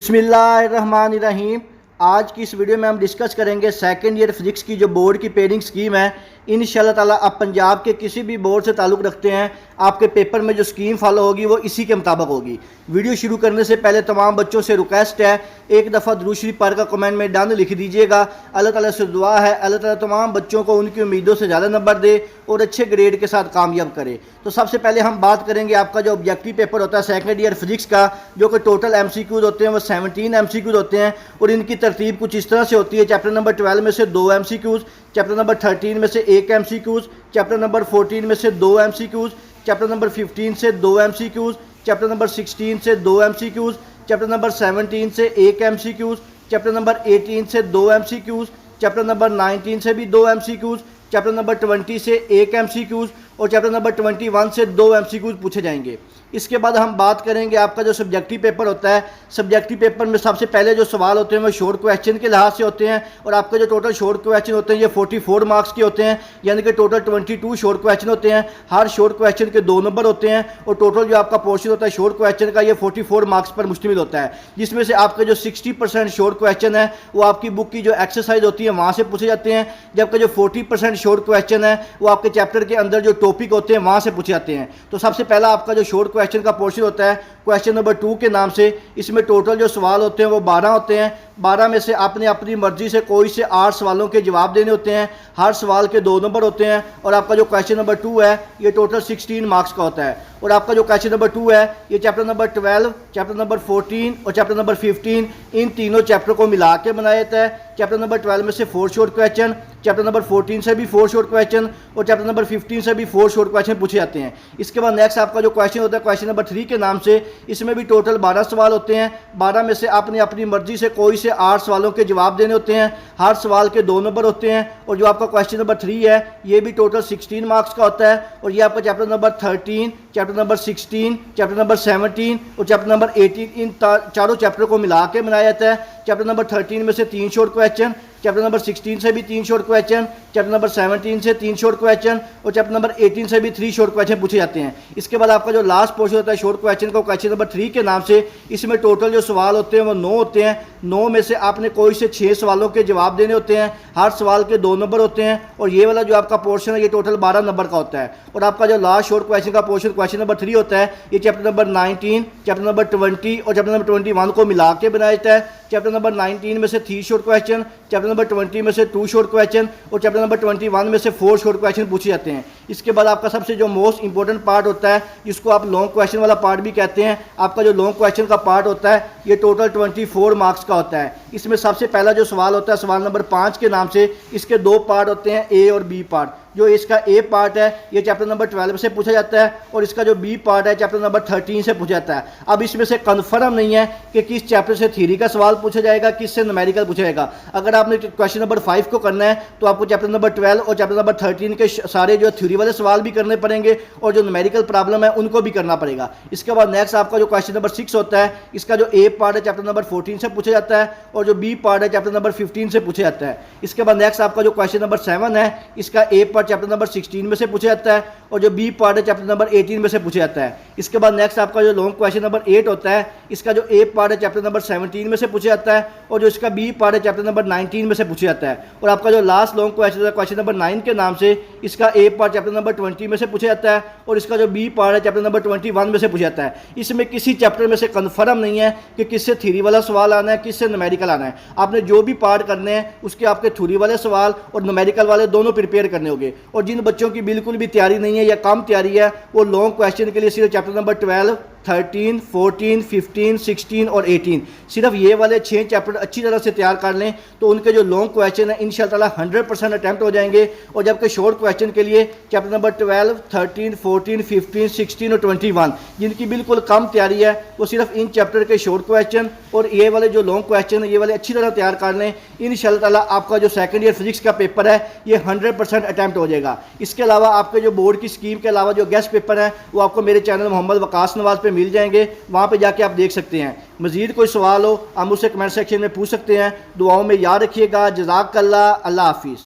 बिस्मिल्लाहिर्रहमानिर्रहीम। आज की इस वीडियो में हम डिस्कस करेंगे सेकंड ईयर फिजिक्स की जो बोर्ड की पेयरिंग स्कीम है। इंशाल्लाह ताला आप पंजाब के किसी भी बोर्ड से ताल्लुक़ रखते हैं, आपके पेपर में जो स्कीम फॉलो होगी वो इसी के मुताबिक होगी। वीडियो शुरू करने से पहले तमाम बच्चों से रिक्वेस्ट है, एक दफ़ा दुरूद शरीफ पढ़ का कमेंट में डन लिख दीजिएगा। अल्लाह ताला से दुआ है अल्लाह ताला तमाम बच्चों को उनकी उम्मीदों से ज़्यादा नंबर दे और अच्छे ग्रेड के साथ कामयाब करे। तो सबसे पहले हम बात करेंगे आपका जो ऑब्जेक्टिव पेपर होता है सेकंड ईयर फिजिक्स का, जो कि टोटल MCQs होते हैं वो 17 MCQs होते हैं और इनकी तरतीब कुछ इस तरह से होती है। चैप्टर नंबर 12 में से 2 MCQs, चैप्टर नंबर 13 में से 1 MCQs, चैप्टर नंबर 14 में से 2 MCQs, चैप्टर नंबर 15 से 2 MCQs, चैप्टर नंबर 16 से 2 MCQs, चैप्टर नंबर 17 से 1 MCQs, चैप्टर नंबर 18 से 2 MCQs, चैप्टर नंबर 19 से भी 2 MCQs, चैप्टर नंबर 20 से 1 MCQs और चैप्टर नंबर 21 से 2 MCQs पूछे जाएंगे। इसके बाद हम बात करेंगे आपका जो सब्जेक्टिव पेपर होता है। सब्जेक्टिव पेपर में सबसे पहले जो सवाल होते हैं वो शॉर्ट क्वेश्चन के लिहाज से होते हैं और आपके जो टोटल शॉर्ट क्वेश्चन होते हैं ये 44 मार्क्स के होते हैं, यानी कि टोटल 22 शॉर्ट क्वेश्चन होते हैं। हर शॉर्ट क्वेश्चन के 2 नंबर होते हैं और टोटल जो आपका पोर्शन होता है शॉर्ट क्वेश्चन का ये 44 मार्क्स पर मुश्तमिल होता है, जिसमें से आपके जो 60% शॉर्ट क्वेश्चन है वो आपकी बुक की जो एक्सरसाइज होती है वहाँ से पूछे जाते हैं, जबकि जो 40% शॉर्ट क्वेश्चन है वो आपके चैप्टर के अंदर जो टॉपिक होते हैं वहाँ से पूछे जाते हैं। तो सबसे पहला आपका जो शॉर्ट क्वेश्चन का पोर्शन होता है क्वेश्चन नंबर 2 के नाम से, इसमें टोटल जो सवाल होते हैं वो 12 होते हैं। 12 में से आपने अपनी मर्जी से कोई से 8 सवालों के जवाब देने होते हैं। हर सवाल के 2 नंबर होते हैं और आपका जो क्वेश्चन नंबर 2 है ये टोटल 16 मार्क्स का होता है। और आपका जो क्वेश्चन नंबर 2 है ये चैप्टर नंबर 12, चैप्टर नंबर 14 और चैप्टर नंबर 15 इन तीनों चैप्टर को मिला के बनाया जाता है। चैप्टर नंबर 12 में से 4 शॉर्ट क्वेश्चन, चैप्टर नंबर 14 से भी 4 शॉर्ट क्वेश्चन और चैप्टर नंबर 15 से भी 4 शॉर्ट क्वेश्चन पूछे जाते हैं। इसके बाद नेक्स्ट आपका जो क्वेश्चन होता है क्वेश्चन नंबर 3 के नाम से, इसमें भी टोटल 12 सवाल होते हैं। 12 में से आपने अपनी मर्जी से कोई से 8 सवालों के जवाब देने होते हैं। हर सवाल के 2 नंबर होते हैं और जो आपका क्वेश्चन नंबर 3 है ये भी टोटल 16 मार्क्स का होता है और ये आपका chapter number 13, chapter number 16, chapter number 17 और चैप्टर नंबर 18 इन चारों चैप्टर को मिला के बनाया जाता है। चैप्टर नंबर 13 में से 3 शॉर्ट क्वेश्चन, चैप्टर नंबर 16 से भी 3 शॉर्ट क्वेश्चन, चैप्टर नंबर 17 से 3 शॉर्ट क्वेश्चन और चैप्टर नंबर 18 से भी 3 शॉर्ट क्वेश्चन पूछे जाते हैं। इसके बाद आपका जो लास्ट पोर्शन होता है शॉर्ट क्वेश्चन का क्वेश्चन नंबर 3 के नाम से, इसमें टोटल जो सवाल होते हैं वो 9 होते हैं। 9 में से आपने कोई से 6 सवालों के जवाब देने होते हैं। हर सवाल के 2 नंबर होते हैं और ये वाला जो आपका पोर्शन है ये टोटल 12 नंबर का होता है। और आपका जो लास्ट शॉर्ट क्वेश्चन का पोर्शन क्वेश्चन नंबर 3 होता है ये चैप्टर नंबर 19, चैप्टर नंबर 20 और चैप्टर नंबर 21 को मिला के बनाया जाता है। चैप्टर नंबर 19 में से 3 शॉर्ट क्वेश्चन, चैप्टर नंबर 20 में से 2 शॉर्ट क्वेश्चन और चैप्टर नंबर 21 में से 4 शॉर्ट क्वेश्चन पूछे जाते हैं। इसके बाद आपका सबसे जो मोस्ट इंपॉर्टेंट पार्ट होता है जिसको आप लॉन्ग क्वेश्चन वाला पार्ट भी कहते हैं, आपका जो लॉन्ग क्वेश्चन का पार्ट होता है ये टोटल 24 मार्क्स का होता है। इसमें सबसे पहला जो सवाल होता है सवाल नंबर 5 के नाम से, इसके 2 पार्ट होते हैं ए और बी पार्ट। जो इसका ए पार्ट है ये चैप्टर नंबर 12 से पूछा जाता है और इसका जो बी पार्ट है चैप्टर नंबर 13 से पूछा जाता है। अब इसमें से कन्फर्म नहीं है कि किस चैप्टर से थ्योरी का सवाल पूछा जाएगा, किस से न्यूमेरिकल पूछा जाएगा। अगर आपने क्वेश्चन नंबर 5 को करना है तो आपको चैप्टर नंबर 12 और चैप्टर नंबर 13 के सारे जो थ्योरी वाले सवाल भी करने पड़ेंगे और जो न्यूमेरिकल प्रॉब्लम है उनको भी करना पड़ेगा। इसके बाद नेक्स्ट आपका जो क्वेश्चन नंबर 6 होता है, इसका जो ए पार्ट है चैप्टर नंबर 14 से पूछा जाता है और जो बी पार्ट है चैप्टर नंबर 15 से पूछा जाता है। इसके बाद नेक्स्ट आपका जो क्वेश्चन नंबर 7 है, इसका ए पार्ट चैप्टर नंबर 16 में से पूछा जाता है और जो बी पार्ट है चैप्टर नंबर 18 में से पूछा जाता है। इसके बाद नेक्स्ट आपका जो लॉन्ग क्वेश्चन नंबर 8 होता है, इसका जो ए पार्ट है चैप्टर नंबर 17 में से पूछा जाता है और जो इसका बी पार्ट है चैप्टर नंबर 19 में से पूछा जाता है। और आपका जो लास्ट लॉन्ग क्वेश्चन है क्वेश्चन नंबर 9 के नाम से, इसका ए पार्ट चैप्टर नंबर 20 में से पूछा जाता है और इसका जो बी पार्ट है चैप्टर नंबर 21 में से पूछा जाता है। इसमें किसी चैप्टर में से कन्फर्म नहीं है कि किससे थ्योरी वाला सवाल आना है, किससे न्यूमेरिकल आना है। आपने जो भी पार्ट करने हैं उसके आपके थ्योरी वाले सवाल और न्यूमेरिकल वाले दोनों प्रिपेयर करने होंगे। और जिन बच्चों की बिल्कुल भी तैयारी नहीं है या कम तैयारी है वो लॉन्ग क्वेश्चन के लिए सिर्फ चैप्टर नंबर 12, 13, 14, 15, 16 और 18 सिर्फ ये वाले 6 चैप्टर अच्छी तरह से तैयार कर लें तो उनके जो लॉन्ग क्वेश्चन है इंशाल्लाह ताला 100% अटैम्प्ट हो जाएंगे। और जबकि शॉर्ट क्वेश्चन के लिए चैप्टर नंबर 12, 13, 14, 15, 16 और 21 जिनकी बिल्कुल कम तैयारी है वो सिर्फ इन चैप्टर के शॉर्ट क्वेश्चन और ये वाले जो लॉन्ग क्वेश्चन है ये वाले अच्छी तरह तैयार कर लें। इंशाल्लाह ताला आपका जो सेकंड ईयर फिजिक्स का पेपर है ये 100% अटैम्प्ट हो जाएगा। इसके अलावा आपके जो बोर्ड की स्कीम के अलावा जो गेस्ट पेपर है वो आपको मेरे चैनल मोहम्मद वकास नवाज पे मिल जाएंगे, वहाँ पे जाके आप देख सकते हैं। मज़ीद कोई सवाल हो आप मुझसे कमेंट सेक्शन में पूछ सकते हैं। दुआओं में याद रखिएगा। जज़ाकल्लाह। अल्लाह हाफिज़।